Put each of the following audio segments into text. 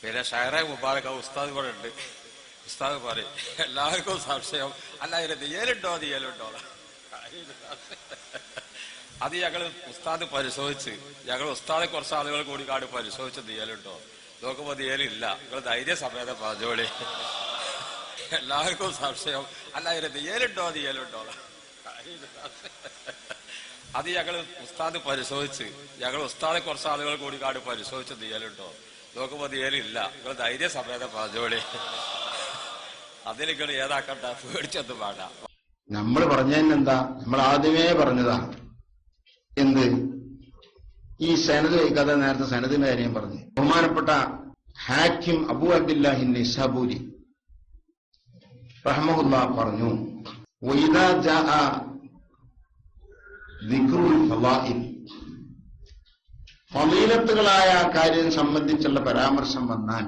പിന്നെ ഷഹറെ മുബാറക് ഉസ്താദ് ഇവിടെ ഉണ്ട്. ഉസ്താദ് പറയും എല്ലാവർക്കും സംശയം, അല്ല അതിന് നീയലുണ്ടോ അത് ഞങ്ങള് ഉസ്താദ് പരിശോധിച്ച്, ഞങ്ങൾ ഉസ്താദെ കുറച്ച് ആളുകൾ കൂടി കാട് പരിശോധിച്ച് നീയലുണ്ടോ നോക്കുമ്പോ നീയലില്ല. നിങ്ങൾ ധൈര്യസമേതം പറഞ്ഞോളി. എല്ലാവർക്കും സംശയം, അല്ല അതിന് നീയലുണ്ടോ അത് ഞങ്ങള് ഉസ്താദ് പരിശോധിച്ച്, ഞങ്ങൾ ഉസ്താദെ കുറച്ച് ആളുകൾ കൂടി കാട് പരിശോധിച്ച് നീയലുണ്ടോ നോക്കുമ്പോ നീയലില്ല. നിങ്ങൾ ധൈര്യസമേതം പറഞ്ഞോളി. അതിൽ നിങ്ങൾ ഏതാക്കണ്ട, പേടിച്ചൊന്നും വേണ്ട. നമ്മൾ പറഞ്ഞതിനെന്താ, നമ്മൾ ആദ്യമേ പറഞ്ഞതാ എന്ത്, ഈ സനദ് കഥ, നേരത്തെ സനദിന്റെ കാര്യം പറഞ്ഞു. ബഹുമാനപ്പെട്ട ഹാക്കിം അബൂ അബ്ദുല്ലാഹി നിസാബൂരി റഹ്മഹുല്ലാഹ് പറഞ്ഞു, വഇദാ ജാഅ ദിക്റുൽ ഫളാഇൽ, ഫളീലത്തുകളായ കാര്യം സംബന്ധിച്ചുള്ള പരാമർശം വന്നാൽ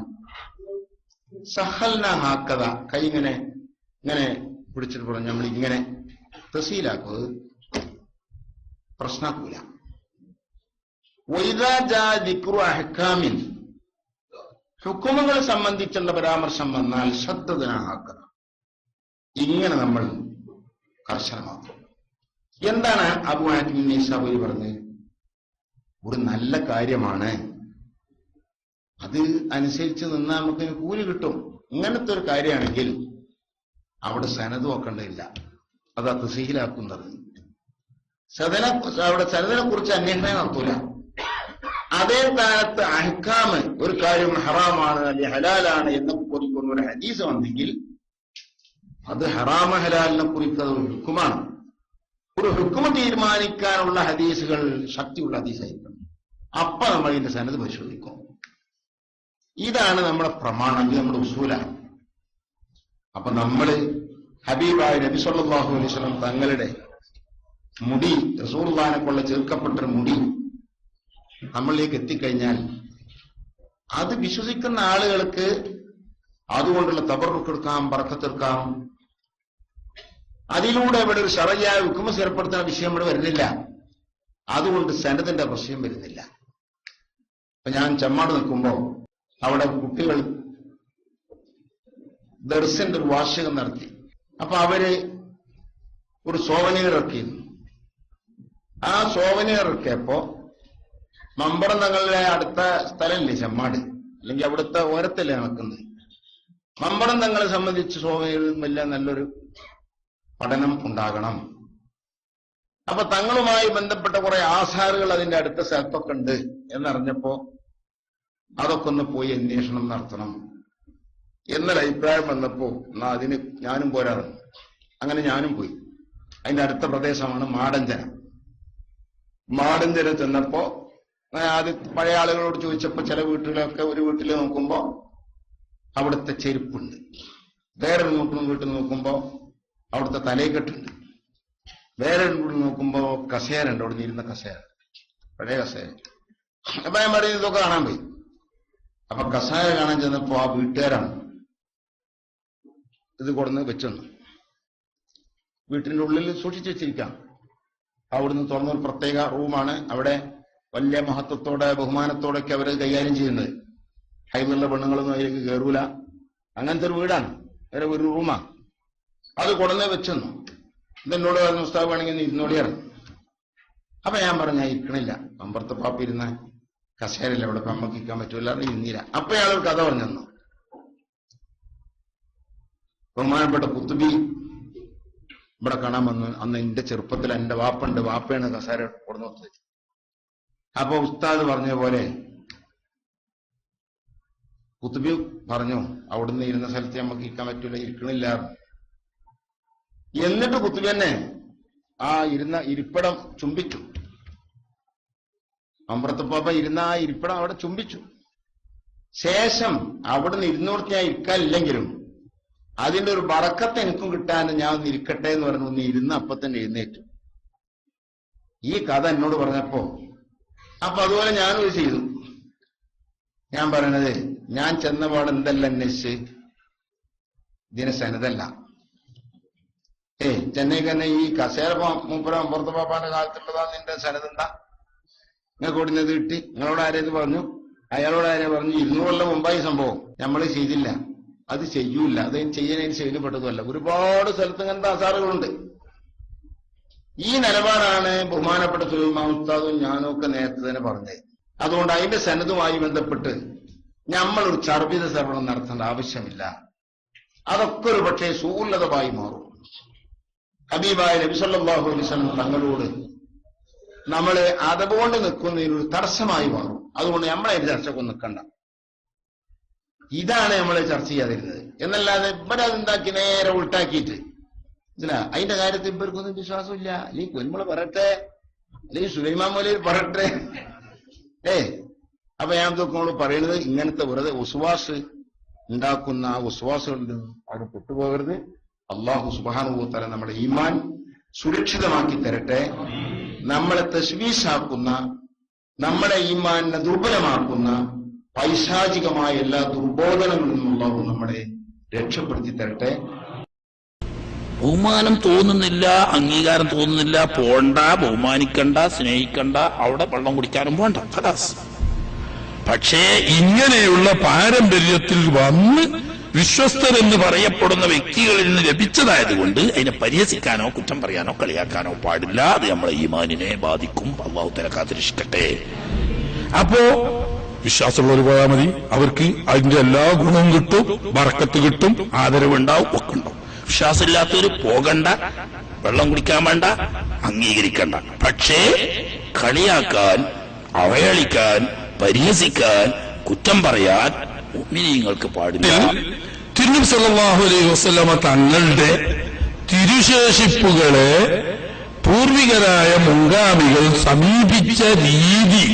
സഹൽന ഹാക്കഥ, കൈ ഇങ്ങനെ പിടിച്ചിട്ട് പറഞ്ഞു നമ്മൾ ഇങ്ങനെ തസീലാക്കുക, പ്രശ്നാക്കൂല. വഇദാ ജാഅ ദിക്റു അഹ്കാമിൻ, ഹുക്കുമുകളെ സംബന്ധിച്ചുള്ള പരാമർശം വന്നാൽ ശദ്ദന ഹാക്കഥ, ഇങ്ങനെ നമ്മൾ കർശനമാക്കും. എന്താണ് അബൂ ഹാറ്റിം നിസാബൂരി പറഞ്ഞത്? ഒരു നല്ല കാര്യമാണ്, അത് അനുസരിച്ച് നിന്നാൽ നമുക്ക് കൂലി കിട്ടും. ഇങ്ങനത്തെ ഒരു കാര്യമാണെങ്കിൽ അവിടെ സനത് നോക്കേണ്ടതില്ല, അത് തസ്ഹീലാക്കുന്നത്. അവിടെ സനദിനെ കുറിച്ച് അന്വേഷണം നടത്തൂല. അതേ സ്ഥാനത്ത് അഹ്കാമ്, ഒരു കാര്യം ഹറാമാണ് അല്ലെങ്കിൽ ഹലാലാണ് എന്ന് കുറിക്കുന്ന ഒരു ഹദീസ് വന്നെങ്കിൽ അത് ഹറാമ ഹലാലിനെ കുറിക്കുന്ന ഒരു ഹുക്കുമാണ്. ഒരു ഹുക്കുമ തീരുമാനിക്കാനുള്ള ഹദീസുകൾ ശക്തിയുള്ള ഹദീസായിരിക്കണം. അപ്പൊ നമ്മൾ ഇതിന്റെ സനത് പരിശോധിക്കും. ഇതാണ് നമ്മുടെ പ്രമാണം, ഇത് നമ്മുടെ ഉസൂലാണ്. അപ്പൊ നമ്മള് ഹബീബായ നബി സല്ലല്ലാഹു അലൈഹി വസല്ലം തങ്ങളുടെ മുടി, റസൂലുള്ളാഹിനെ കൊണ്ട് ചേർക്കപ്പെട്ടൊരു മുടി നമ്മളിലേക്ക് എത്തിക്കഴിഞ്ഞാൽ അത് വിശ്വസിക്കുന്ന ആളുകൾക്ക് അതുകൊണ്ടുള്ള തബറുക്ക് എടുക്കാം, ബറക്കത്തെടുക്കാം. അതിലൂടെ ഇവിടെ ഒരു ശറയ്യായ ഹുക്മ ഏർപ്പെടുത്തുന്ന വിഷയം ഇവിടെ വരുന്നില്ല. അതുകൊണ്ട് സനദിന്റെ പ്രശ്നം വരുന്നില്ല. അപ്പൊ ഞാൻ ചെമ്മാട് നിൽക്കുമ്പോ അവിടെ കുട്ടികൾ ദർസിന്റെ ഒരു വാർഷികം നടത്തി. അപ്പൊ അവര് ഒരു സോവനീർ ഇറക്കിയിരുന്നു. ആ സോവനീർ ഇറക്കിയപ്പോ മമ്പറം തങ്ങളുടെ അടുത്ത സ്ഥലമില്ലേ ചെമ്മാട്, അല്ലെങ്കിൽ അവിടുത്തെ ഓരത്തല്ലേ നടക്കുന്നത്. മമ്പറം തങ്ങളെ സംബന്ധിച്ച് സോവനീറിൽ വലിയ നല്ലൊരു പഠനം ഉണ്ടാകണം. അപ്പൊ തങ്ങളുമായി ബന്ധപ്പെട്ട കുറെ ആധാറുകൾ അതിന്റെ അടുത്ത സ്ഥലത്തൊക്കെ ഉണ്ട് എന്നറിഞ്ഞപ്പോ അതൊക്കെ ഒന്ന് പോയി അന്വേഷണം നടത്തണം എന്നൊരു അഭിപ്രായം വന്നപ്പോ എന്നാ അതിന് ഞാനും പോരാറുണ്ട്. അങ്ങനെ ഞാനും പോയി. അതിന്റെ അടുത്ത പ്രദേശമാണ് മാടഞ്ചന. മാടഞ്ചന ചെന്നപ്പോ ആദ്യം പഴയ ആളുകളോട് ചോദിച്ചപ്പോ ചില വീട്ടിലൊക്കെ, ഒരു വീട്ടിൽ നോക്കുമ്പോ അവിടുത്തെ ചെരുപ്പുണ്ട്, വേറൊരു വീട്ടിൽ നോക്കുമ്പോ അവിടുത്തെ തലയെക്കെട്ടുണ്ട്, വേറെ വീട്ടിൽ നോക്കുമ്പോ കസേരണ്ട്, അവിടെ ഇരുന്ന കസേര, പഴയ കസേര. അപ്പൊ ഞാൻ പറയുന്നത് ഇതൊക്കെ കാണാൻ പോയി. അപ്പൊ കസേര കാണാൻ ചെന്നപ്പോ ആ വീട്ടുകാരാണ് ഇത് കൊടുന്ന് വെച്ചെന്നു. വീട്ടിന്റെ ഉള്ളിൽ സൂക്ഷിച്ചു വെച്ചിരിക്കാം. അവിടുന്ന് തുറന്നൊരു പ്രത്യേക റൂമാണ്. അവിടെ വലിയ മഹത്വത്തോടെ ബഹുമാനത്തോടെയൊക്കെ അവർ കൈകാര്യം ചെയ്യുന്നത്. ഹൈന്നുള്ള പെണ്ണുങ്ങളൊന്നും അതിലേക്ക് കയറൂല. അങ്ങനത്തെ ഒരു വീടാണ്, വേറെ ഒരു റൂമാണ്. അത് കൊടുന്നേ വെച്ചെന്നു. ഇതെന്നോട് പറഞ്ഞ ഉസ്താദ് വേണമെങ്കിൽ ഇരുന്നോളിയാണ്. അപ്പൊ ഞാൻ പറഞ്ഞ ഇരിക്കണില്ല, അമ്പർത്ത പാപ്പ ഇരുന്ന കസേരല്ല, അവിടെ അമ്മക്ക് ഇരിക്കാൻ പറ്റൂല, ഇരുന്നില്ല. അപ്പൊ അയാളൊരു കഥ പറഞ്ഞു. ബഹുമാനപ്പെട്ട കുത്തുബി ഇവിടെ കാണാൻ വന്നു. അന്ന് എന്റെ ചെറുപ്പത്തിൽ എന്റെ വാപ്പുണ്ട്, വാപ്പയാണ് കസേര കൊടുന്നു കൊടുത്തത്. അപ്പൊ ഉസ്താദ് പറഞ്ഞ പോലെ കുത്തുബി പറഞ്ഞു, അവിടുന്ന് ഇരുന്ന സ്ഥലത്ത് നമുക്ക് ഇരിക്കാൻ പറ്റൂല, ഇരിക്കണില്ല. എന്നിട്ട് കുത്തുബി തന്നെ ആ ഇരുന്ന ഇരിപ്പിടം ചുംബിച്ചു. അമ്പ്രത്തപ്പാപ്പ ഇരുന്ന ആ ഇരിപ്പിടം അവിടെ ചുംബിച്ചു. ശേഷം അവിടുന്ന് ഇരുന്നോടത്ത് ഞാൻ ഇരിക്കാനില്ലെങ്കിലും അതിന്റെ ഒരു ബറക്കത്ത് എനിക്കും കിട്ടാൻ ഞാൻ ഒന്ന് ഇരിക്കട്ടെ എന്ന് പറഞ്ഞു ഒന്ന് ഇരുന്ന് അപ്പൊ തന്നെ എഴുന്നേറ്റു. ഈ കഥ എന്നോട് പറഞ്ഞപ്പോ അപ്പൊ അതുപോലെ ഞാനും ഇത് ചെയ്തു. ഞാൻ പറയണത്, ഞാൻ ചെന്നപാട് എന്തെല്ലാം അന്വേഷിച്ച് ഇതിന് സനതല്ല. ചെന്നൈക്ക് തന്നെ ഈ കസേര മൂപ്പര പുറത്ത് പാപ്പാന്റെ കാലത്തുള്ളതാ നിന്റെ സനതെന്താ? നിങ്ങൾക്ക് ഓടുന്നത് കിട്ടി, നിങ്ങളോട് ആരേത് പറഞ്ഞു? അയാളോട് ആരെ പറഞ്ഞു 200 കൊല്ലം മുമ്പായി സംഭവം, നമ്മൾ ചെയ്തില്ല, അത് ചെയ്യൂല, അത് ചെയ്യാനായിട്ട് ശൈലിപ്പെട്ടതുമല്ല. ഒരുപാട് സ്ഥലത്ത് ഇങ്ങനത്തെ ആസാറുകളുണ്ട്. ഈ നിലപാടാണ് ബഹുമാനപ്പെട്ട സുലൈമാൻ ഉസ്താദും ഞാനും ഒക്കെ നേരത്തെ തന്നെ പറഞ്ഞത്. അതുകൊണ്ട് അതിന്റെ സനതുമായി ബന്ധപ്പെട്ട് നമ്മളൊരു ചർബിത ശ്രവണം നടത്തേണ്ട ആവശ്യമില്ല. അതൊക്കെ ഒരു പക്ഷേ സൂലതമായി മാറും. ഹബീബായ നബി സല്ലല്ലാഹു അലൈഹി വസല്ലം തങ്ങളോട് നമ്മള് അതുകൊണ്ട് നിൽക്കുന്നതിനൊരു തടസ്സമായി മാറും. അതുകൊണ്ട് നമ്മളെ ചർച്ചക്കൊന്നും നിൽക്കണ്ട. ഇതാണ് നമ്മളെ ചർച്ച ചെയ്യാതിരുന്നത്. എന്നല്ലാതെ ഇവിടെ അതുണ്ടാക്കി നേരെ ഉൾട്ടാക്കിയിട്ട് ഇല്ല, അതിന്റെ കാര്യത്തിൽ ഇവർക്കൊന്നും വിശ്വാസമില്ല. അല്ലെങ്കിൽ കുരുമുള പറയട്ടെ, അല്ലെങ്കിൽ സുലൈമാൻ മൗലവി പറയട്ടെ. അപ്പൊ ഞാൻ നമ്മൾ പറയുന്നത് ഇങ്ങനത്തെ വെറുതെ ഉസ്വാസ് ഉണ്ടാക്കുന്ന ആ ഉസ്വാസുകളുണ്ട്, അവിടെ പെട്ടുപോകരുത്. അള്ളാഹു സുബ്ഹാനഹു വ തആല നമ്മുടെ ഈമാൻ സുരക്ഷിതമാക്കി തരട്ടെ. നമ്മളെ തശ്വീശാക്കുന്ന, നമ്മളെ ഈമാനിനെ ദുർബലമാക്കുന്ന പൈശാചികമായ എല്ലാ ദുർബോധനങ്ങളിൽ നിന്നുള്ളവർ നമ്മളെ രക്ഷപ്പെടുത്തി തരട്ടെ. ബഹുമാനം തോന്നുന്നില്ല, അംഗീകാരം തോന്നുന്നില്ല, പോണ്ട, ബഹുമാനിക്കണ്ട, സ്നേഹിക്കണ്ട, അവിടെ വെള്ളം കുടിക്കാനും പോണ്ട, ഖലാസ്. പക്ഷേ ഇങ്ങനെയുള്ള പാരമ്പര്യത്തിൽ വന്ന് വിശ്വസ്തരെന്ന് പറയപ്പെടുന്ന വ്യക്തികളിൽ നിന്ന് ലഭിച്ചതായതുകൊണ്ട് അതിനെ പരിഹസിക്കാനോ കുറ്റം പറയാനോ കളിയാക്കാനോ പാടില്ല. അത് നമ്മളെ ഈമാനിനെ ബാധിക്കും. അല്ലാഹു തആല കാത്തുരക്ഷിക്കട്ടെ. അപ്പോ വിശ്വാസമുള്ളവർ പോയാൽ മതി. അവർക്ക് അതിന്റെ എല്ലാ ഗുണവും കിട്ടും, ബർക്കത്ത് കിട്ടും, ആദരവുണ്ടാവും, ഒക്കെ ഉണ്ടാവും. വിശ്വാസമില്ലാത്തവർ പോകണ്ട, വെള്ളം കുടിക്കാൻ വേണ്ട, അംഗീകരിക്കണ്ട. പക്ഷേ കളിയാക്കാൻ, അവഹേളിക്കാൻ, പരിഹസിക്കാൻ, കുറ്റം പറയാൻ മുഅ്മിനീങ്ങൾക്ക് പാടില്ല. തിരുനബി സല്ലല്ലാഹു അലൈഹി വസല്ലമ തങ്ങളുടെ തിരുശേഷിപ്പുകളെ പൂർവികരായ മുൻഗാമികൾ സമീപിച്ച രീതി,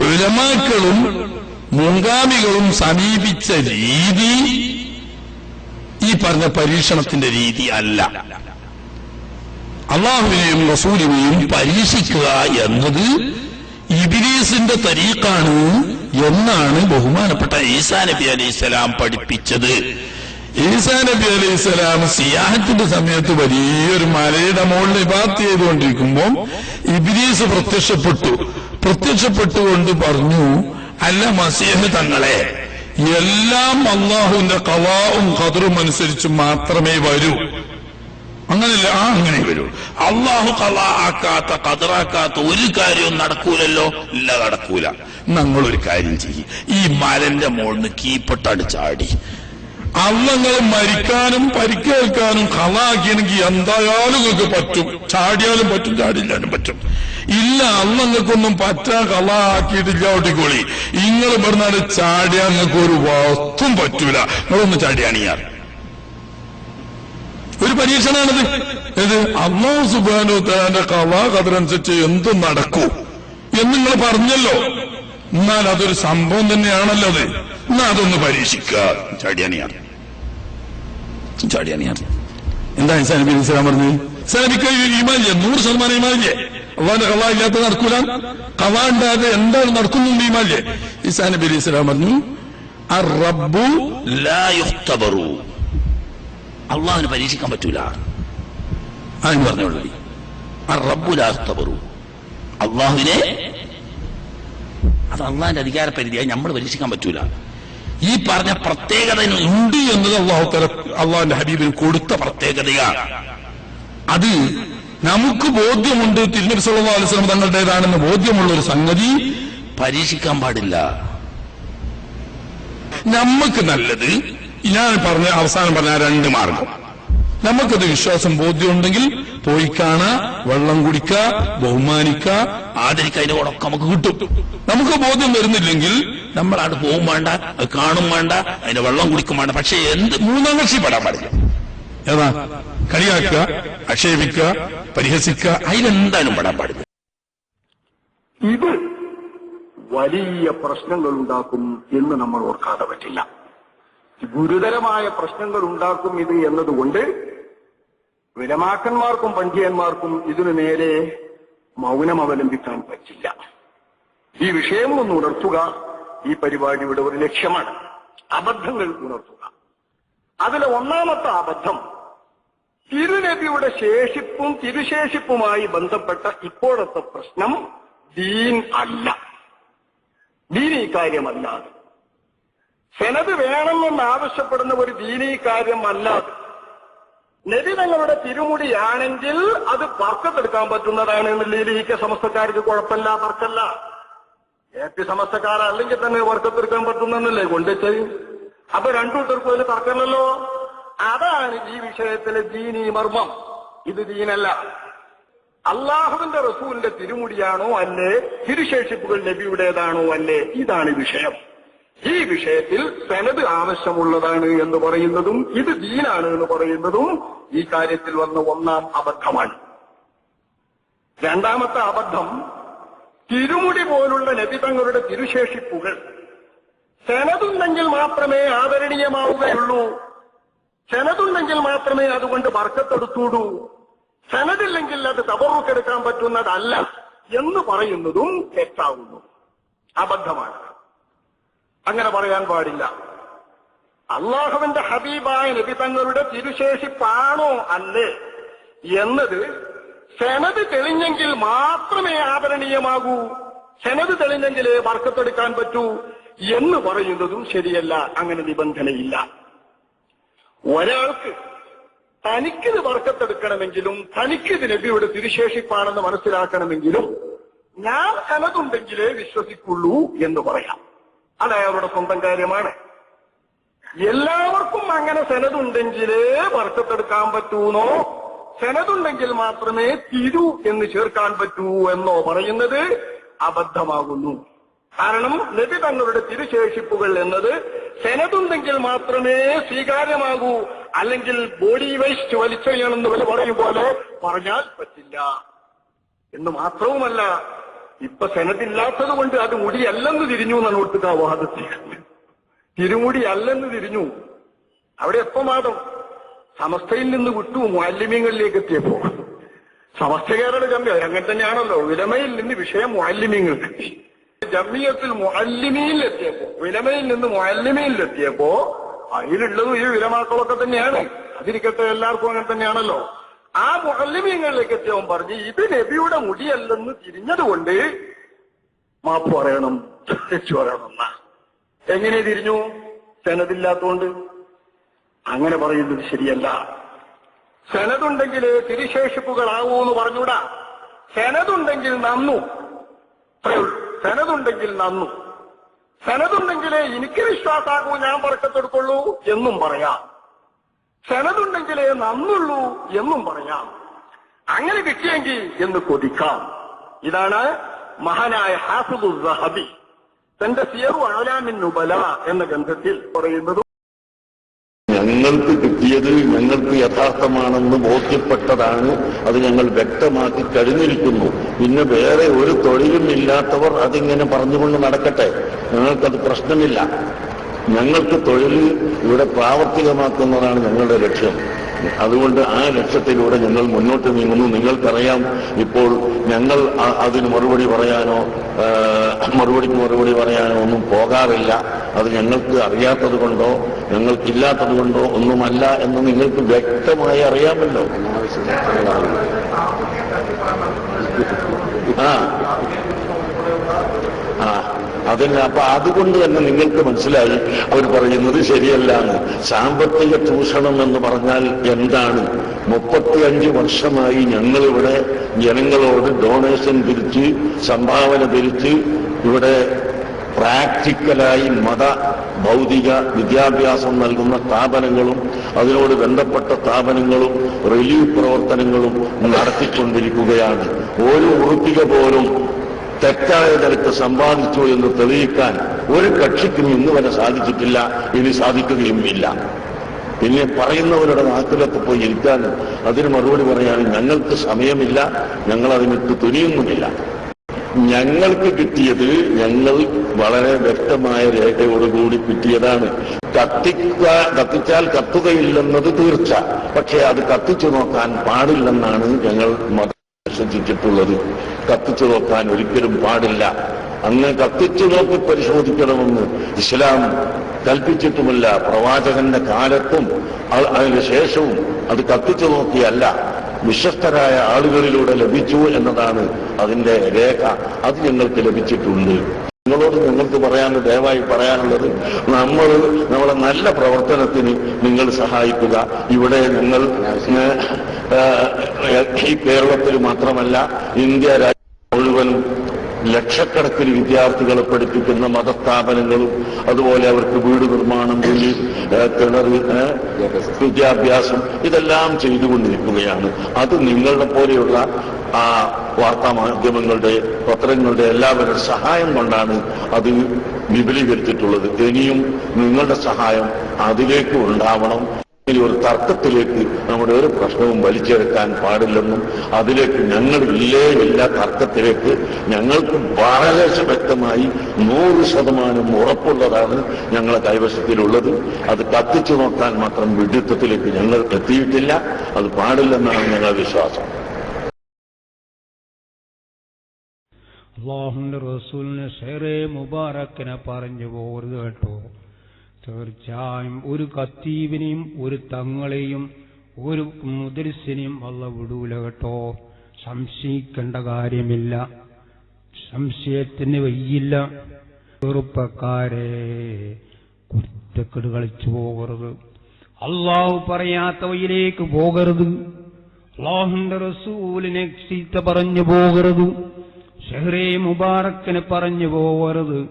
ഉലമാക്കളും മുൻഗാമികളും സമീപിച്ച രീതി ഈ പറഞ്ഞ പരീക്ഷണത്തിന്റെ രീതി അല്ല. അള്ളാഹുവിനെയും റസൂലിനെയും പരീക്ഷിക്കുക എന്നത് ഇബ്ലീസിന്റെ തരീഖാണ് എന്നാണ് ബഹുമാനപ്പെട്ട ഈസാ നബി അലൈഹിസ്സലാം പഠിപ്പിച്ചത്. ഈസാ നബി അലൈഹിസ്സലാം സിയാഹത്തിന്റെ സമയത്ത് വലിയൊരു മലയുടെ മുകളിൽ ഇബാദത്ത് ചെയ്തുകൊണ്ടിരിക്കുമ്പോൾ ഇബ്ലീസ് പ്രത്യക്ഷപ്പെട്ടുകൊണ്ട് പറഞ്ഞു, അല്ല മസീഹ് തങ്ങളെ, എല്ലാം അള്ളാഹുവിന്റെ ഖളാഉം ഖദറും അനുസരിച്ച് മാത്രമേ വരൂ. അങ്ങനെയല്ല, അങ്ങനെ വരൂ. അള്ളാഹു ഖളാ ആക്കാത്ത, ഖദറാക്കാത്ത ഒരു കാര്യവും നടക്കൂലല്ലോ. ഇല്ല, നടക്കൂല. ഞങ്ങളൊരു കാര്യം ചെയ്യും, ഈ മലന്റെ മുകളിൽ കീപ്പട്ടാട് ചാടി അള്ളങ്ങൾ മരിക്കാനും പരിക്കേൽക്കാനും ഖളാക്കിയെങ്കിൽ എന്തായാലും നിങ്ങൾക്ക് പറ്റും. ചാടിയാലും പറ്റും, ചാടിയില്ലാനും പറ്റും. ഇല്ല, അള്ളങ്ങൾക്കൊന്നും പറ്റാ ഖളാക്കിയിട്ടില്ല, ഒട്ടിക്കോളി. നിങ്ങൾ പറഞ്ഞാൽ ചാടിയാൽ നിങ്ങൾക്ക് ഒരു വസ്തും പറ്റൂല. നിങ്ങളൊന്ന് ചാടിയാണിയാർ. ഒരു പരീക്ഷണമാണിത്. ഇത് അല്ലാഹു സുബ്ഹാനഹു വ തആലയുടെ ഖളാ ഖദറനുസരിച്ച് എന്തും നടക്കൂ എന്ന് നിങ്ങൾ പറഞ്ഞല്ലോ. എന്നാൽ അതൊരു സംഭവം തന്നെയാണല്ലോ അത്. എന്നാ അതൊന്ന് പരീക്ഷിക്കുക. ചാടിയാണിയാർ. എന്താ ഈസാ നബി അലൈഹി സ്വലാം പറഞ്ഞത്? ഈസാ നബിക്ക് ഈമാനില്ലേ? 100% ഈമാനില്ലേ? അള്ളാന്റെ ഖളാ ഇല്ലാത്ത നടക്കൂല. ഖളാ ഉണ്ടാകാതെ എന്താണ് നടക്കുന്നുണ്ട് ഈമാനില്ലേ? ഈസാ നബി അലൈഹി സ്വലാം പറഞ്ഞു, അർ-റബ്ബു ലാ യുഖ്തബറു, അള്ളാഹിനെ പരീക്ഷിക്കാൻ പറ്റൂല. അതിന് പറഞ്ഞോളൂ, അർ-റബ്ബു ലാ യുഖ്തബറു, അള്ളാഹുവിനെ, അത് അള്ളാഹിന്റെ അധികാര പരിധിയായി നമ്മൾ പരീക്ഷിക്കാൻ പറ്റൂല. ഈ പറഞ്ഞ പ്രത്യേകത ഉണ്ട് എന്നത് അള്ളാഹുവിന്റെ ഹബീബിന് കൊടുത്ത പ്രത്യേകതയാണ്. അത് നമുക്ക് ബോധ്യമുണ്ട്, തിരുനബി സല്ലല്ലാഹു അലൈഹി വസല്ലം തങ്ങളുടേതാണെന്ന് ബോധ്യമുള്ള ഒരു സംഗതി പരീക്ഷിക്കാൻ പാടില്ല. നമുക്ക് നല്ലത് ഞാൻ പറഞ്ഞ അവസാനം പറഞ്ഞ 2 മാർഗം. നമുക്കത് വിശ്വാസം ബോധ്യമുണ്ടെങ്കിൽ പോയി കാണാ, വെള്ളം കുടിക്കുക, ബഹുമാനിക്കുക, ആദരിക്കുക, അതിന്റെ കൂടൊക്കെ നമുക്ക് കിട്ടും. നമുക്ക് ബോധ്യം വരുന്നില്ലെങ്കിൽ നമ്മൾ അവിടെ പോകും വേണ്ട, അത് കാണും വേണ്ട, അതിന്റെ വെള്ളം കുടിക്കും വേണ്ട. പക്ഷെ എന്ത് 3-ാം കക്ഷി പെടാൻ പാടില്ല. ഏതാ? കളിയാക്കുക, ആക്ഷേപിക്കുക, പരിഹസിക്കുക, അതിലെന്തായാലും പെടാൻ പാടില്ല. ഇത് വലിയ പ്രശ്നങ്ങൾ ഉണ്ടാക്കും എന്ന് നമ്മൾ ഓർക്കാതെ പറ്റില്ല. ഗുരുതരമായ പ്രശ്നങ്ങൾ ഉണ്ടാക്കും ഇത് എന്നതുകൊണ്ട് വിലമാക്കന്മാർക്കും പണ്ഡിതന്മാർക്കും ഇതിനു നേരെ മൗനം അവലംബിക്കാൻ പറ്റില്ല. ഈ വിഷയം ഒന്ന് ഉണർത്തുക ഈ പരിപാടിയുടെ ഒരു ലക്ഷ്യമാണ്. അബദ്ധങ്ങൾ ഉണർത്തുക. അതിലെ ഒന്നാമത്തെ അബദ്ധം, തിരുനബിയുടെ ശേഷിപ്പും തിരുശേഷിപ്പുമായി ബന്ധപ്പെട്ട ഇപ്പോഴത്തെ പ്രശ്നം ദീൻ അല്ല. ദീനീ കാര്യമല്ലാതെ, സനദ് വേണമെന്ന് ആവശ്യപ്പെടുന്ന ഒരു ദീനീ കാര്യമല്ലാതെ നബി തങ്ങളുടെ തിരുമുടിയാണെങ്കിൽ അത് ബർക്കത്തെടുക്കാൻ പറ്റുന്നതാണ് എന്നുള്ളതിൽ ഈ സമസ്തക്കാർക്ക് കുഴപ്പമില്ല, തർക്കല്ല. പി സമസ്തക്കാരല്ലെങ്കിൽ തന്നെ ബർക്കത്തെടുക്കാൻ പറ്റുന്നല്ലേ കൊണ്ടുവച്ചത്. അപ്പൊ രണ്ടു കൂട്ടർക്കും അതിൽ തർക്കമല്ലോ. അതാണ് ഈ വിഷയത്തിലെ ദീനീ മർമ്മം. ഇത് ദീനല്ല. അള്ളാഹുവിന്റെ റസൂലിന്റെ തിരുമുടിയാണോ അല്ലേ, തിരുശേഷിപ്പുകൾ നബിയുടേതാണോ അല്ലേ, ഇതാണ് വിഷയം. ഈ വിഷയത്തിൽ സനദ് ആവശ്യമുള്ളതാണ് എന്ന് പറയുന്നതും ഇത് ദീനാണ് എന്ന് പറയുന്നതും ഈ കാര്യത്തിൽ വന്ന ഒന്നാം അബദ്ധമാണ്. രണ്ടാമത്തെ അബദ്ധം, തിരുമുടി പോലുള്ള നബി തങ്ങളുടെ തിരുശേഷിപ്പുകൾ സനദുണ്ടെങ്കിൽ മാത്രമേ ആദരണീയമാവുകയുള്ളൂ, സനദുണ്ടെങ്കിൽ മാത്രമേ അതുകൊണ്ട് ബർക്കത്തെടുത്തൂടൂ, സനദില്ലെങ്കിൽ അത് തബറുക്കെടുക്കാൻ പറ്റുന്നതല്ല എന്ന് പറയുന്നതും തെറ്റാവുന്നു, അബദ്ധമാണ്. അങ്ങനെ പറയാൻ പാടില്ല. അള്ളാഹുവിന്റെ ഹബീബായ നബി തങ്ങളുടെ തിരുശേഷിപ്പാണോ അല്ലേ എന്നത് സനദ് തെളിഞ്ഞെങ്കിൽ മാത്രമേ ആദരണീയമാകൂ, സനദ് തെളിഞ്ഞെങ്കിലേ ബർക്കത്തെടുക്കാൻ പറ്റൂ എന്ന് പറയുന്നതും ശരിയല്ല. അങ്ങനെ നിബന്ധനയില്ല. ഒരാൾക്ക് തനിക്കിത് ബർക്കത്തെടുക്കണമെങ്കിലും തനിക്കിത് നബിയുടെ തിരുശേഷിപ്പാണെന്ന് മനസ്സിലാക്കണമെങ്കിലും ഞാൻ സനദുണ്ടെങ്കിലേ വിശ്വസിക്കുള്ളൂ എന്ന് പറയാം. അത് അയാളുടെ സ്വന്തം കാര്യമാണ്. എല്ലാവർക്കും അങ്ങനെ സനദുണ്ടെങ്കിലേ ബർക്കത്തെടുക്കാൻ പറ്റൂന്നോ, സനദുണ്ടെങ്കിൽ മാത്രമേ തിരു എന്ന് ചേർക്കാൻ പറ്റൂ എന്നോ പറയുന്നത് അബദ്ധമാകുന്നു. കാരണം നബി തങ്ങളുടെ തിരുശേഷിപ്പുകൾ എന്നത് സനദുണ്ടെങ്കിൽ മാത്രമേ സ്വീകാര്യമാകൂ, അല്ലെങ്കിൽ ബോഡി വേസ്റ്റ് വലിച്ചെറിയണമെന്ന് വല്ല പറയും പോലെ പറഞ്ഞാൽ പറ്റില്ല എന്ന് മാത്രവുമല്ല, ഇപ്പൊ സനദില്ലാത്തത് കൊണ്ട് അത് മുടിയല്ലെന്ന് തിരിഞ്ഞു എന്നാണ് കൊടുത്തുക വാദത്തിൽ. തിരുമുടി അല്ലെന്ന് തിരിഞ്ഞു. അവിടെ എപ്പം വാദം? സമസ്തയിൽ നിന്ന് വിട്ടു മുഅല്ലിമീങ്ങളിലേക്ക് എത്തിയപ്പോ. സമസ്തകാരുടെ ജമ്മിയ അങ്ങനെ തന്നെയാണല്ലോ, വിലമയിൽ നിന്ന് വിഷയം മുഅല്ലിമീങ്ങൾക്ക്, ജമ്മിയത്തിൽ മുഅല്ലിമീനിലെത്തിയപ്പോ, വിലമയിൽ നിന്ന് മുഅല്ലിമീനിലെത്തിയപ്പോ അതിലുള്ളതും ഈ വിലമാക്കളൊക്കെ തന്നെയാണ്. അതിരിക്കട്ടെ, എല്ലാവർക്കും അങ്ങനെ തന്നെയാണല്ലോ. ആ മുഅല്ലിമീങ്ങളിലേക്ക് എത്തിയവൻ പറഞ്ഞ് ഇത് നബിയുടെ മുടിയല്ലെന്ന് തിരിഞ്ഞതുകൊണ്ട് മാപ്പ് പറയണം, തെറ്റു പറയണം എന്നാ. എങ്ങനെ തിരിഞ്ഞു? സനദില്ലാത്തോണ്ട്. അങ്ങനെ പറയുന്നത് ശരിയല്ല. സനദുണ്ടെങ്കിൽ തിരുശേഷിപ്പുകളാവൂ എന്ന് പറഞ്ഞൂടാ. സനദുണ്ടെങ്കിൽ നന്നു, സനദുണ്ടെങ്കിൽ നന്നു, സനദുണ്ടെങ്കിലേ എനിക്ക് വിശ്വാസാകൂ, ഞാൻ ബർക്കത്തെടുക്കുള്ളൂ എന്നും പറയാം. സനദുണ്ടെങ്കിലേ നന്നുള്ളൂ എന്നും പറയാം. അങ്ങനെ കിട്ടിയെങ്കിൽ എന്ന് കൊതിക്കാം. ഇതാണ് മഹാനായ ഹാഫിദുൽ സഹബി തന്റെ സിയറു അഅലാമിൻ നുബല എന്ന ഗ്രന്ഥത്തിൽ പറയുന്നത്. ഞങ്ങൾക്ക് കിട്ടിയത് ഞങ്ങൾക്ക് യഥാർത്ഥമാണെന്ന് ബോധ്യപ്പെട്ടതാണ്. അത് ഞങ്ങൾ വ്യക്തമാക്കി കഴിഞ്ഞിരിക്കുന്നു. പിന്നെ വേറെ ഒരു തൊഴിലും ഇല്ലാത്തവർ അതിങ്ങനെ പറഞ്ഞുകൊണ്ട് നടക്കട്ടെ, ഞങ്ങൾക്കത് പ്രശ്നമില്ല. ഞങ്ങൾക്ക് തൊഴിൽ ഇവിടെ പ്രാവർത്തികമാക്കുന്നതാണ് ഞങ്ങളുടെ ലക്ഷ്യം. അതുകൊണ്ട് ആ ലക്ഷ്യത്തിലൂടെ ഞങ്ങൾ മുന്നോട്ട് നീങ്ങുന്നു. നിങ്ങൾക്കറിയാം, ഇപ്പോൾ ഞങ്ങൾ അതിന് മറുപടി പറയാനോ മറുപടി പറയാനോ ഒന്നും പോകാറില്ല. അത് ഞങ്ങൾക്ക് അറിയാത്തത് കൊണ്ടോ ഞങ്ങൾക്കില്ലാത്തത് കൊണ്ടോ ഒന്നുമല്ല എന്ന് നിങ്ങൾക്ക് വ്യക്തമായി അറിയാമല്ലോ. അതല്ല, അപ്പൊ അതുകൊണ്ട് തന്നെ നിങ്ങൾക്ക് മനസ്സിലായി അവർ പറയുന്നത് ശരിയല്ല എന്ന്. സാമ്പത്തിക ചൂഷണം എന്ന് പറഞ്ഞാൽ എന്താണ്? 35 വർഷമായി ഞങ്ങളിവിടെ ജനങ്ങളോട് ഡൊണേഷൻ പിരിച്ച്, സംഭാവന പിരിച്ച് ഇവിടെ പ്രാക്ടിക്കലായി ഭൗതിക വിദ്യാഭ്യാസം നൽകുന്ന സ്ഥാപനങ്ങളും അതിനോട് ബന്ധപ്പെട്ട സ്ഥാപനങ്ങളും റിലീഫ് പ്രവർത്തനങ്ങളും നടത്തിക്കൊണ്ടിരിക്കുകയാണ്. ഒരു ഉറുപ്പിക പോലും തെറ്റായ നിലക്ക് സമ്പാദിച്ചു എന്ന് തെളിയിക്കാൻ ഒരു കക്ഷിക്കും ഇന്ന് വരെ സാധിച്ചിട്ടില്ല, ഇനി സാധിക്കുകയും ഇല്ല. പിന്നെ പറയുന്നവരുടെ നാട്ടിലൊക്കെ പോയി ഇരിക്കാനും അതിന് മറുപടി പറയാനും ഞങ്ങൾക്ക് സമയമില്ല, ഞങ്ങൾ അതിനിട്ട് തുനിയുന്നുമില്ല. ഞങ്ങൾക്ക് കിട്ടിയത് ഞങ്ങൾ വളരെ വ്യക്തമായ രേഖയോടുകൂടി കിട്ടിയതാണ്. കത്തിച്ചാൽ കത്തുകയില്ലെന്നത് തീർച്ച, പക്ഷേ അത് കത്തിച്ചു നോക്കാൻ പാടില്ലെന്നാണ് ഞങ്ങൾ ശ്രദ്ധിച്ചിട്ടുള്ളത്. കത്തിച്ചു നോക്കാൻ ഒരിക്കലും പാടില്ല. അങ്ങനെ കത്തിച്ചു നോക്കി പരിശോധിക്കണമെന്ന് ഇസ്ലാം കൽപ്പിച്ചിട്ടുമില്ല. പ്രവാചകന്റെ കാലത്തും അതിന് ശേഷവും അത് കത്തിച്ചു നോക്കിയല്ല, വിശ്വസ്തരായ ആളുകളിലൂടെ ലഭിച്ചു എന്നതാണ് അതിന്റെ രേഖ. അത് ഞങ്ങൾക്ക് ലഭിച്ചിട്ടുണ്ട്. നിങ്ങളോട് നിങ്ങൾക്ക് പറയാനുള്ളത്, ദയവായി പറയാനുള്ളത്, നമ്മളെ നല്ല പ്രവർത്തനത്തിന് നിങ്ങൾ സഹായിക്കുക. ഇവിടെ ഞങ്ങൾ ഈ കേരളത്തിൽ മാത്രമല്ല ഇന്ത്യ രാജ്യം മുഴുവനും ലക്ഷക്കണക്കിന് വിദ്യാർത്ഥികളെ പഠിപ്പിക്കുന്ന മതസ്ഥാപനങ്ങളും അതുപോലെ അവർക്ക് വീട് നിർമ്മാണം, കിണർ, വിദ്യാഭ്യാസം ഇതെല്ലാം ചെയ്തുകൊണ്ടിരിക്കുകയാണ്. അത് നിങ്ങളുടെ പോലെയുള്ള ആ വാർത്താ മാധ്യമങ്ങളുടെ, പത്രങ്ങളുടെ എല്ലാവരുടെ സഹായം കൊണ്ടാണ് അത് വിപുലീകരിച്ചിട്ടുള്ളത്. ഇനിയും നിങ്ങളുടെ സഹായം അതിലേക്ക് ഉണ്ടാവണം. ഇനി ഒരു തർക്കത്തിലേക്ക് നമ്മുടെ ഒരു പ്രശ്നവും വലിച്ചെടുക്കാൻ പാടില്ലെന്നും അതിലേക്ക് ഞങ്ങളില്ല തർക്കത്തിലേക്ക് ഞങ്ങൾക്ക് വളരെ വ്യക്തമായി 100% ഉറപ്പുള്ളതാണ് ഞങ്ങളെ കൈവശത്തിലുള്ളത്. അത് കത്തിച്ചു നോക്കാൻ മാത്രം വിഡിത്തത്തിലേക്ക് ഞങ്ങൾ എത്തിയിട്ടില്ല. അത് പാടില്ലെന്നാണ് ഞങ്ങളുടെ വിശ്വാസം. അല്ലാഹുവിന്റെ റസൂലിനെ ഷെയറെ മുബാറക്കിനെ പറഞ്ഞു പോകരുത് കേട്ടോ. തീർച്ചയായും ഒരു ഖത്തീബിനെയും ഒരു തങ്ങളെയും ഒരു മുദരിസിനെയും അല്ലാഹു വിടൂല കേട്ടോ. സംശയിക്കേണ്ട കാര്യമില്ല, സംശയത്തിന് വയ്യില്ല. ചെറുപ്പക്കാരെ കുറ്റക്കെട് കളിച്ചു പോകരുത്, അല്ലാഹു പറയാത്ത വഴിയിലേക്ക് പോകരുത്, അല്ലാഹുവിന്റെ റസൂലിനെ ചീത്ത പറഞ്ഞു പോകരുത്, ഷെഹ്റെ മുബാറക്കിനെ പറഞ്ഞു പോകരുത്.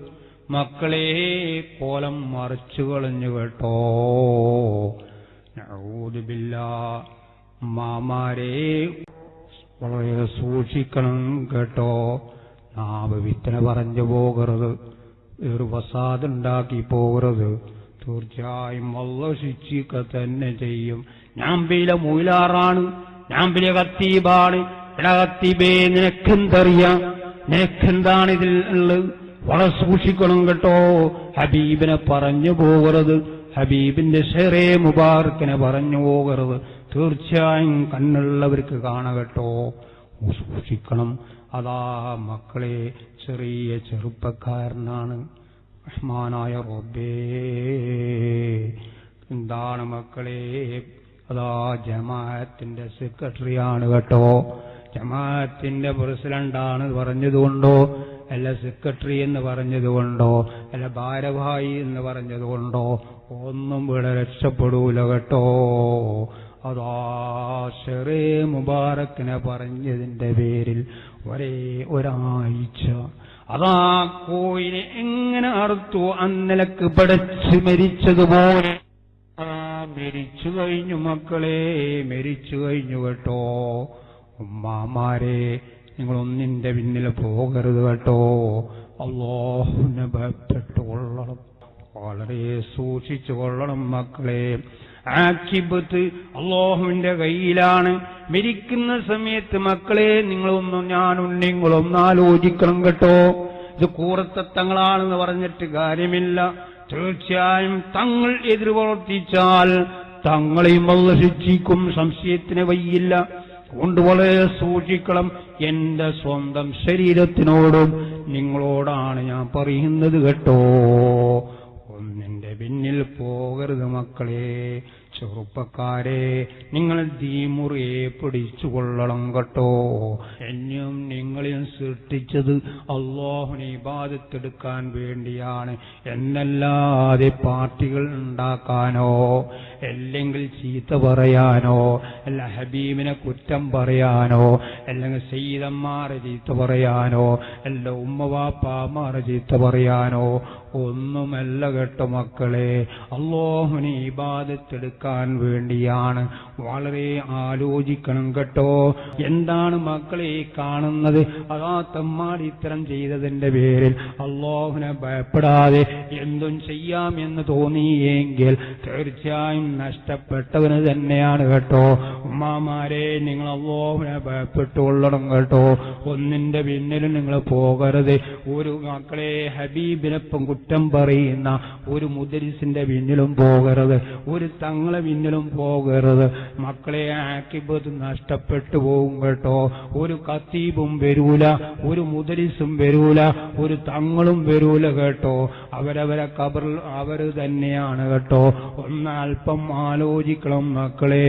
മക്കളെ കോലം മറിച്ചു കളഞ്ഞു കേട്ടോ. നഊദു ബില്ലാഹ്. മാമാരെ വളരെ സൂക്ഷിക്കണം കേട്ടോ. നാവ് വിത്തന പറഞ്ഞു പോകരുത്, ഒരു ഫസാദുണ്ടാക്കി പോകരുത്. തീർച്ചയായും അല്ലാഹു ശിക്ഷിക്കുക തന്നെ ചെയ്യും. ഞാൻ വലിയ മൊയിലാറാണ്, ഞാൻ വലിയ ഖത്തീബാണ്. എടാ ഖത്തീബേ, നിനക്കെന്തറിയാം? നിനക്കെന്താണ് ഇതിൽ ഉള്ളത്? വളരെ സൂക്ഷിക്കണം കേട്ടോ. ഹബീബിനെ പറഞ്ഞു പോകരുത്, ഹബീബിന്റെ ഷെയറെ മുബാറക്കിനെ പറഞ്ഞു പോകരുത്. തീർച്ചയായും കണ്ണുള്ളവർക്ക് കാണകട്ടോ, സൂക്ഷിക്കണം. അതാ മക്കളെ, ചെറിയ ചെറുപ്പക്കാരനാണ്. റഹ്മാനായ റബ്ബേ, എന്താണ് മക്കളെ, അതാ ജമാഅത്തിന്റെ സെക്രട്ടറിയാണ് കേട്ടോ. ജമാഅത്തിന്റെ പ്രസിഡന്റാണ് പറഞ്ഞതുകൊണ്ടോ, അല്ല സെക്രട്ടറി എന്ന് പറഞ്ഞതുകൊണ്ടോ, അല്ല ഭാരവാഹി എന്ന് പറഞ്ഞതുകൊണ്ടോ ഒന്നും ഇവിടെ രക്ഷപ്പെടൂല കേട്ടോ. അതാ ഷെറേ മുബാറക്കിനെ പറഞ്ഞതിന്റെ പേരിൽ ഒരാഴ്ച അതാ കോയിനെ എങ്ങനെ അറുത്തു അന്നലക്ക് പടച്ച് മരിച്ചതുപോലെ മരിച്ചു കഴിഞ്ഞു മക്കളെ, മരിച്ചു കഴിഞ്ഞു കേട്ടോ. ഉമ്മാമാരെ, നിങ്ങളൊന്നിന്റെ പിന്നിൽ പോകരുത് കേട്ടോ. അല്ലാഹുവിനെ ഭയപ്പെട്ടു കൊള്ളണം, വളരെ സൂക്ഷിച്ചു കൊള്ളണം മക്കളെ. ആഖിബത്ത് അല്ലാഹുവിന്റെ കയ്യിലാണ്. മരിക്കുന്ന സമയത്ത് മക്കളെ നിങ്ങളൊന്നും ആലോചിക്കണം കേട്ടോ. ഇത് കൂറത്തങ്ങളാണെന്ന് പറഞ്ഞിട്ട് കാര്യമില്ല. തീർച്ചയായും തങ്ങൾ എതിര് പ്രവർത്തിച്ചാൽ തങ്ങളെയും അല്ലാഹു ശിക്ഷിക്കും, സംശയത്തിന് വയ്യില്ല. കൊണ്ട് വളരെ സൂക്ഷിക്കണം. എന്റെ സ്വന്തം ശരീരത്തിനോടും നിങ്ങളോടാണ് ഞാൻ പറയുന്നത് കേട്ടോ. ഒന്നിന്റെ പിന്നിൽ പോകരുത് മക്കളെ. ചെറുപ്പക്കാരെ, നിങ്ങൾ ദീമുറിയെ പിടിച്ചുകൊള്ളണം കേട്ടോ. എന്നെയും നിങ്ങളെയും സൃഷ്ടിച്ചത് അല്ലാഹുവിനെ ഇബാദത്തെടുക്കാൻ വേണ്ടിയാണ്, എന്നല്ലാതെ പാർട്ടികൾ ഉണ്ടാക്കാനോ അല്ലെങ്കിൽ ചീത്ത പറയാനോ അല്ല ഹബീബിനെ കുറ്റം പറയാനോ അല്ലെങ്കിൽ സയ്യിദന്മാരെ ചീത്ത പറയാനോ അല്ല ഉമ്മവാപ്പാമാരെ ചീത്ത പറയാനോ ഒന്നുമല്ല കേട്ടോ മക്കളെ. അല്ലാഹുവിനെ ഇബാദത്തെടുക്കാൻ വേണ്ടിയാണ്. വളരെ ആലോചിക്കണം കേട്ടോ. എന്താണ് മക്കളെ കാണുന്നത്? അതാ തമ്മാടിത്തരം ചെയ്തതിന്റെ പേരിൽ അല്ലാഹുവിനെ ഭയപ്പെടാതെ എന്തും ചെയ്യാമെന്ന് തോന്നിയെങ്കിൽ തീർച്ചയായും നഷ്ടപ്പെട്ടവന് തന്നെയാണ് കേട്ടോ. ഉമ്മാമാരെ, നിങ്ങൾ അല്ലാഹുവിനെ ഭയപ്പെട്ടുകൊള്ളണം കേട്ടോ. ഒന്നിന്റെ പിന്നിലും നിങ്ങൾ പോകരുത്. ഒരു മക്കളെ ഹബീബിനൊപ്പം കുറ്റം പറയുന്ന ഒരു മുദരിസിന്റെ പിന്നിലും പോകരുത്, ഒരു തങ്ങളെ പിന്നിലും പോകരുത് മക്കളെ. ആഖിബത്ത് നഷ്ടപ്പെട്ടു പോകും കേട്ടോ. ഒരു ഖത്തീബും വരൂല, ഒരു മുദരിസും വരൂല, ഒരു തങ്ങളും വരൂല കേട്ടോ. അവരവരെ ഖബറിൽ അവർ തന്നെയാണ് കേട്ടോ. ഒന്ന് അല്പം ആലോചിക്കണം മക്കളെ.